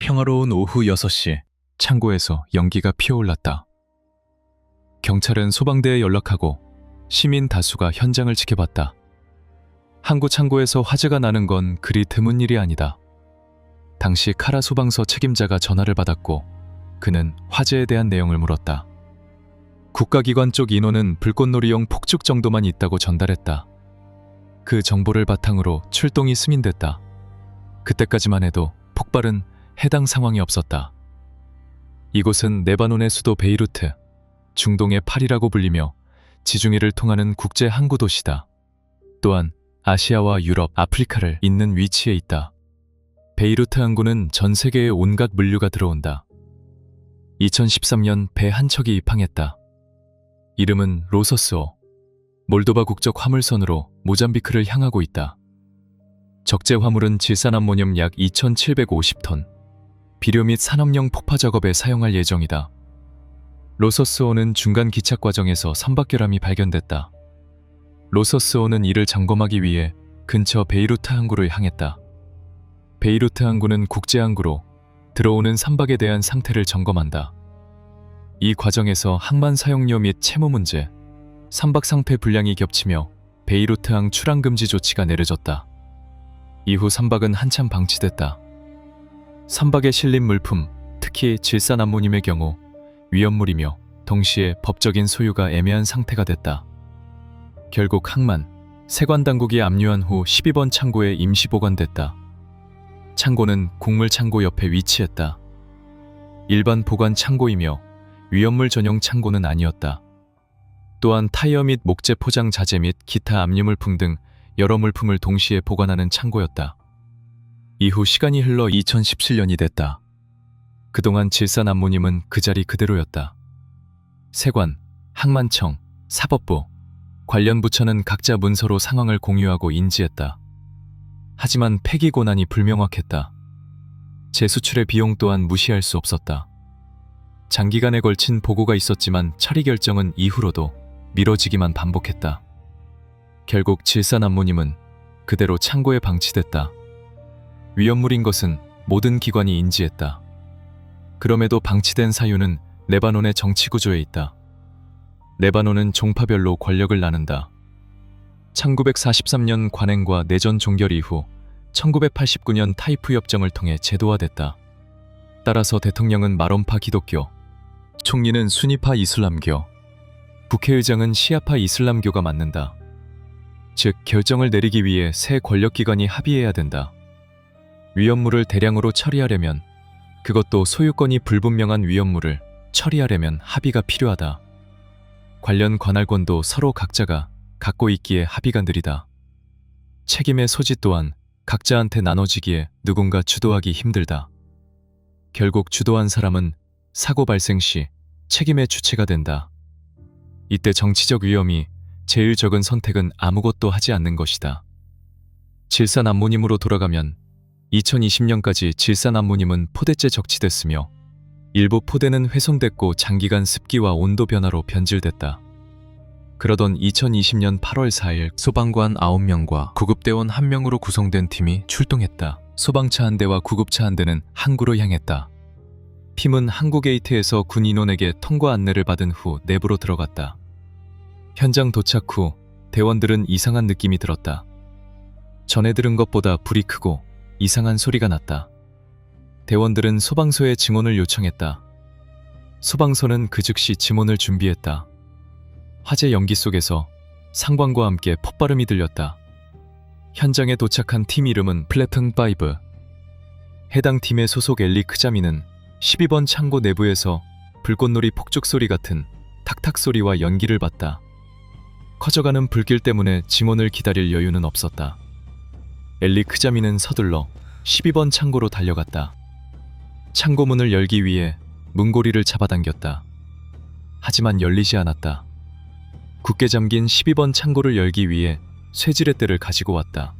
평화로운 오후 6시, 창고에서 연기가 피어올랐다. 경찰은 소방대에 연락하고 시민 다수가 현장을 지켜봤다. 항구 창고에서 화재가 나는 건 그리 드문 일이 아니다. 당시 카라 소방서 책임자가 전화를 받았고 그는 화재에 대한 내용을 물었다. 국가기관 쪽 인원은 불꽃놀이용 폭죽 정도만 있다고 전달했다. 그 정보를 바탕으로 출동이 승인됐다. 그때까지만 해도 폭발은 해당 상황이 없었다. 이곳은 레바논의 수도 베이루트, 중동의 파리라고 불리며 지중해를 통하는 국제 항구 도시다. 또한 아시아와 유럽, 아프리카를 잇는 위치에 있다. 베이루트 항구는 전 세계의 온갖 물류가 들어온다. 2013년 배 한 척이 입항했다. 이름은 로서스호. 몰도바 국적 화물선으로 모잠비크를 향하고 있다. 적재 화물은 질산암모늄 약 2,750톤, 비료 및 산업용 폭파 작업에 사용할 예정이다. 로서스호는 중간 기착 과정에서 선박결함이 발견됐다. 로서스호는 이를 점검하기 위해 근처 베이루트 항구를 향했다. 베이루트 항구는 국제항구로 들어오는 선박에 대한 상태를 점검한다. 이 과정에서 항만 사용료 및 채무 문제, 선박 상태 불량이 겹치며 베이루트항 출항 금지 조치가 내려졌다. 이후 선박은 한참 방치됐다. 선박에 실린 물품, 특히 질산암모늄의 경우 위험물이며 동시에 법적인 소유가 애매한 상태가 됐다. 결국 항만, 세관당국이 압류한 후 12번 창고에 임시 보관됐다. 창고는 곡물 창고 옆에 위치했다. 일반 보관 창고이며 위험물 전용 창고는 아니었다. 또한 타이어 및 목재 포장 자재 및 기타 압류물품 등 여러 물품을 동시에 보관하는 창고였다. 이후 시간이 흘러 2017년이 됐다. 그동안 질산암모늄은 그 자리 그대로였다. 세관, 항만청, 사법부, 관련 부처는 각자 문서로 상황을 공유하고 인지했다. 하지만 폐기 권한이 불명확했다. 재수출의 비용 또한 무시할 수 없었다. 장기간에 걸친 보고가 있었지만 처리 결정은 이후로도 미뤄지기만 반복했다. 결국 질산암모늄은 그대로 창고에 방치됐다. 위험물인 것은 모든 기관이 인지했다. 그럼에도 방치된 사유는 레바논의 정치 구조에 있다. 레바논은 종파별로 권력을 나눈다. 1943년 관행과 내전 종결 이후 1989년 타이프 협정을 통해 제도화됐다. 따라서 대통령은 마론파 기독교, 총리는 수니파 이슬람교, 국회의장은 시아파 이슬람교가 맡는다. 즉, 결정을 내리기 위해 새 권력기관이 합의해야 된다. 위험물을 대량으로 처리하려면, 그것도 소유권이 불분명한 위험물을 처리하려면 합의가 필요하다. 관련 관할권도 서로 각자가 갖고 있기에 합의가 느리다. 책임의 소지 또한 각자한테 나눠지기에 누군가 주도하기 힘들다. 결국 주도한 사람은 사고 발생 시 책임의 주체가 된다. 이때 정치적 위험이 제일 적은 선택은 아무것도 하지 않는 것이다. 질산암모늄으로 돌아가면 2020년까지 질산암모늄은 포대째 적치됐으며 일부 포대는 훼손됐고 장기간 습기와 온도 변화로 변질됐다. 그러던 2020년 8월 4일 소방관 9명과 구급대원 1명으로 구성된 팀이 출동했다. 소방차 한 대와 구급차 한 대는 항구로 향했다. 팀은 항구 게이트에서 군 인원에게 통과 안내를 받은 후 내부로 들어갔다. 현장 도착 후 대원들은 이상한 느낌이 들었다. 전에 들은 것보다 불이 크고 이상한 소리가 났다. 대원들은 소방서에 증언을 요청했다. 소방서는 그 즉시 증언을 준비했다. 화재 연기 속에서 상광과 함께 폭발음이 들렸다. 현장에 도착한 팀 이름은 플래튼 5. 해당 팀의 소속 엘리 크자미는 12번 창고 내부에서 불꽃놀이 폭죽 소리 같은 탁탁 소리와 연기를 봤다. 커져가는 불길 때문에 증언을 기다릴 여유는 없었다. 엘리 크자미는 서둘러 12번 창고로 달려갔다. 창고 문을 열기 위해 문고리를 잡아당겼다. 하지만 열리지 않았다. 굳게 잠긴 12번 창고를 열기 위해 쇠지렛대를 가지고 왔다.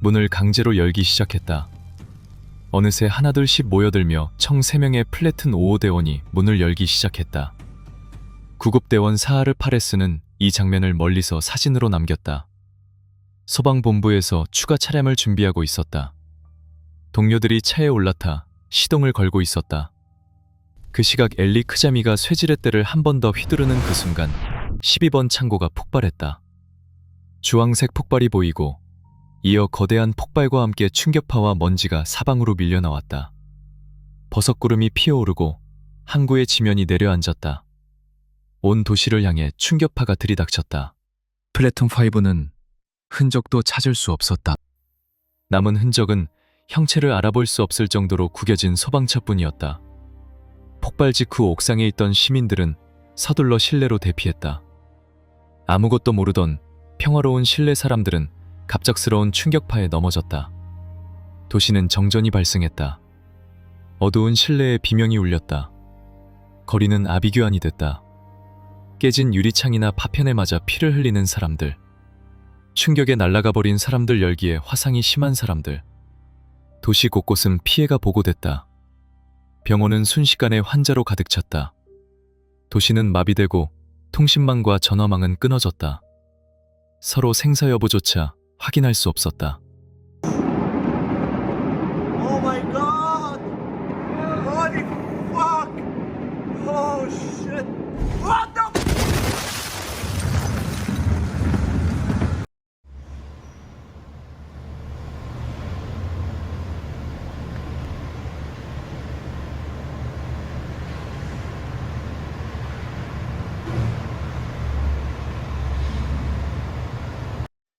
문을 강제로 열기 시작했다. 어느새 하나둘씩 모여들며 총 3명의 플래튼 5호 대원이 문을 열기 시작했다. 구급대원 사하르 파레스는 이 장면을 멀리서 사진으로 남겼다. 소방본부에서 추가 차량을 준비하고 있었다. 동료들이 차에 올라타 시동을 걸고 있었다. 그 시각 엘리 크자미가 쇠지렛대를 한 번 더 휘두르는 그 순간 12번 창고가 폭발했다. 주황색 폭발이 보이고 이어 거대한 폭발과 함께 충격파와 먼지가 사방으로 밀려나왔다. 버섯구름이 피어오르고 항구의 지면이 내려앉았다. 온 도시를 향해 충격파가 들이닥쳤다. 플래툰 5는 흔적도 찾을 수 없었다. 남은 흔적은 형체를 알아볼 수 없을 정도로 구겨진 소방차뿐이었다. 폭발 직후 옥상에 있던 시민들은 서둘러 실내로 대피했다. 아무것도 모르던 평화로운 실내 사람들은 갑작스러운 충격파에 넘어졌다. 도시는 정전이 발생했다. 어두운 실내에 비명이 울렸다. 거리는 아비규환이 됐다. 깨진 유리창이나 파편에 맞아 피를 흘리는 사람들, 충격에 날아가 버린 사람들 열기에 화상이 심한 사람들, 도시 곳곳은 피해가 보고됐다. 병원은 순식간에 환자로 가득 찼다. 도시는 마비되고 통신망과 전화망은 끊어졌다. 서로 생사 여부조차 확인할 수 없었다. Oh my god! Holy fuck! Oh shit! What the?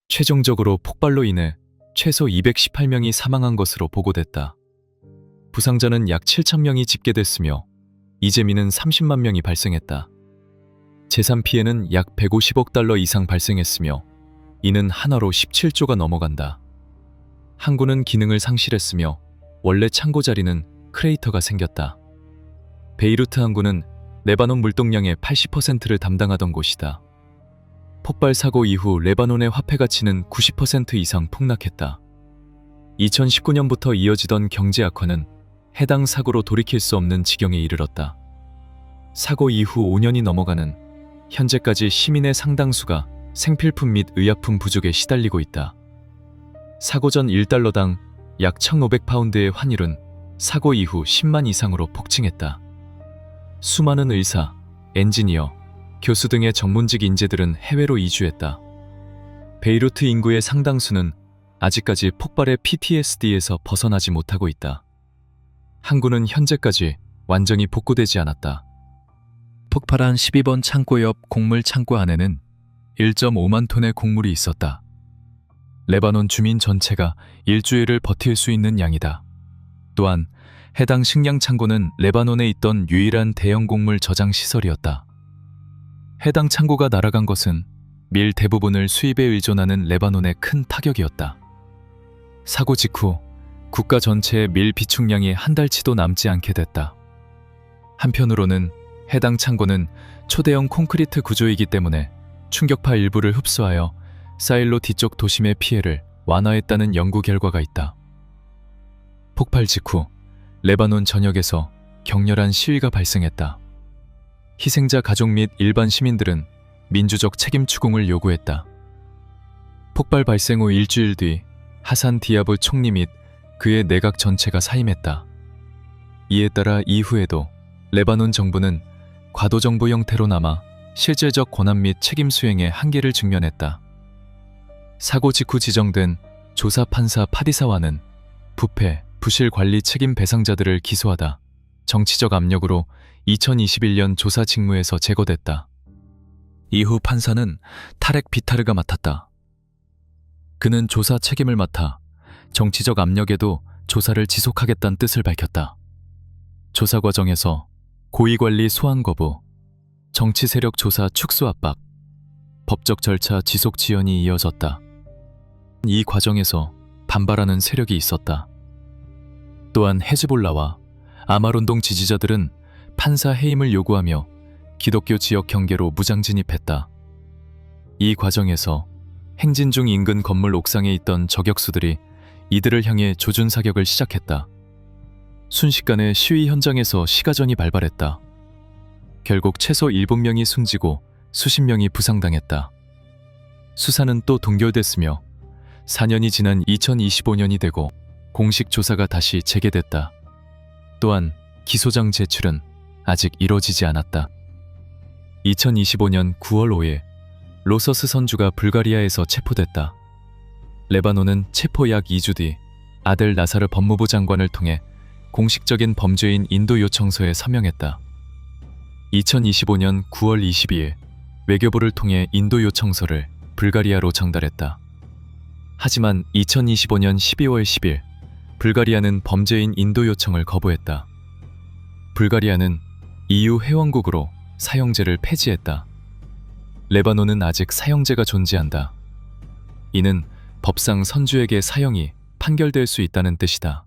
최종적으로 폭발로 인해 최소 218명이 사망한 것으로 보고됐다. 부상자는 약 7,000명이 집계됐으며 이재민은 30만 명이 발생했다. 재산 피해는 약 150억 달러 이상 발생했으며 이는 한화로 17조가 넘어간다. 항구는 기능을 상실했으며 원래 창고 자리는 크레이터가 생겼다. 베이루트 항구는 레바논 물동량의 80%를 담당하던 곳이다. 폭발 사고 이후 레바논의 화폐 가치는 90% 이상 폭락했다. 2019년부터 이어지던 경제 악화는 해당 사고로 돌이킬 수 없는 지경에 이르렀다. 사고 이후 5년이 넘어가는 현재까지 시민의 상당수가 생필품 및 의약품 부족에 시달리고 있다. 사고 전 1달러당 약 1,500파운드의 환율은 사고 이후 10만 이상으로 폭증했다. 수많은 의사, 엔지니어, 교수 등의 전문직 인재들은 해외로 이주했다. 베이루트 인구의 상당수는 아직까지 폭발의 PTSD에서 벗어나지 못하고 있다. 항구는 현재까지 완전히 복구되지 않았다. 폭발한 12번 창고 옆 곡물 창고 안에는 1.5만 톤의 곡물이 있었다. 레바논 주민 전체가 일주일을 버틸 수 있는 양이다. 또한 해당 식량 창고는 레바논에 있던 유일한 대형 곡물 저장 시설이었다. 해당 창고가 날아간 것은 밀 대부분을 수입에 의존하는 레바논의 큰 타격이었다. 사고 직후 국가 전체의 밀 비축량이 한 달치도 남지 않게 됐다. 한편으로는 해당 창고는 초대형 콘크리트 구조이기 때문에 충격파 일부를 흡수하여 사일로 뒤쪽 도심의 피해를 완화했다는 연구 결과가 있다. 폭발 직후 레바논 전역에서 격렬한 시위가 발생했다. 희생자 가족 및 일반 시민들은 민주적 책임 추궁을 요구했다. 폭발 발생 후 일주일 뒤 하산 디아브 총리 및 그의 내각 전체가 사임했다. 이에 따라 이후에도 레바논 정부는 과도정부 형태로 남아 실질적 권한 및 책임 수행에 한계를 직면했다. 사고 직후 지정된 조사 판사 파디사와는 부패, 부실 관리 책임 배상자들을 기소하다 정치적 압력으로 2021년 조사 직무에서 제거됐다. 이후 판사는 타렉 비타르가 맡았다. 그는 조사 책임을 맡아 정치적 압력에도 조사를 지속하겠다는 뜻을 밝혔다. 조사 과정에서 고위관리 소환 거부, 정치 세력 조사 축소 압박, 법적 절차 지속 지연이 이어졌다. 이 과정에서 반발하는 세력이 있었다. 또한 헤즈볼라와 아말운동 지지자들은 판사 해임을 요구하며 기독교 지역 경계로 무장 진입했다. 이 과정에서 행진 중 인근 건물 옥상에 있던 저격수들이 이들을 향해 조준 사격을 시작했다. 순식간에 시위 현장에서 시가전이 발발했다. 결국 최소 7명이 숨지고 수십 명이 부상당했다. 수사는 또 동결됐으며 4년이 지난 2025년이 되고 공식 조사가 다시 재개됐다. 또한 기소장 제출은 아직 이뤄지지 않았다. 2025년 9월 5일 로서스 선주가 불가리아에서 체포됐다. 레바논은 체포 약 2주 뒤 아델 나사르 법무부 장관을 통해 공식적인 범죄인 인도 요청서에 서명했다. 2025년 9월 22일 외교부를 통해 인도 요청서를 불가리아로 전달했다. 하지만 2025년 12월 10일 불가리아는 범죄인 인도 요청을 거부했다. 불가리아는 EU 회원국으로 사형제를 폐지했다. 레바논은 아직 사형제가 존재한다. 이는 법상 선주에게 사형이 판결될 수 있다는 뜻이다.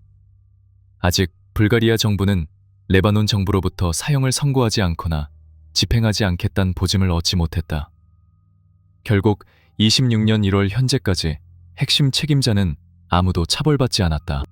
아직 불가리아 정부는 레바논 정부로부터 사형을 선고하지 않거나 집행하지 않겠다는 보증을 얻지 못했다. 결국 26년 1월 현재까지 핵심 책임자는 아무도 처벌받지 않았다.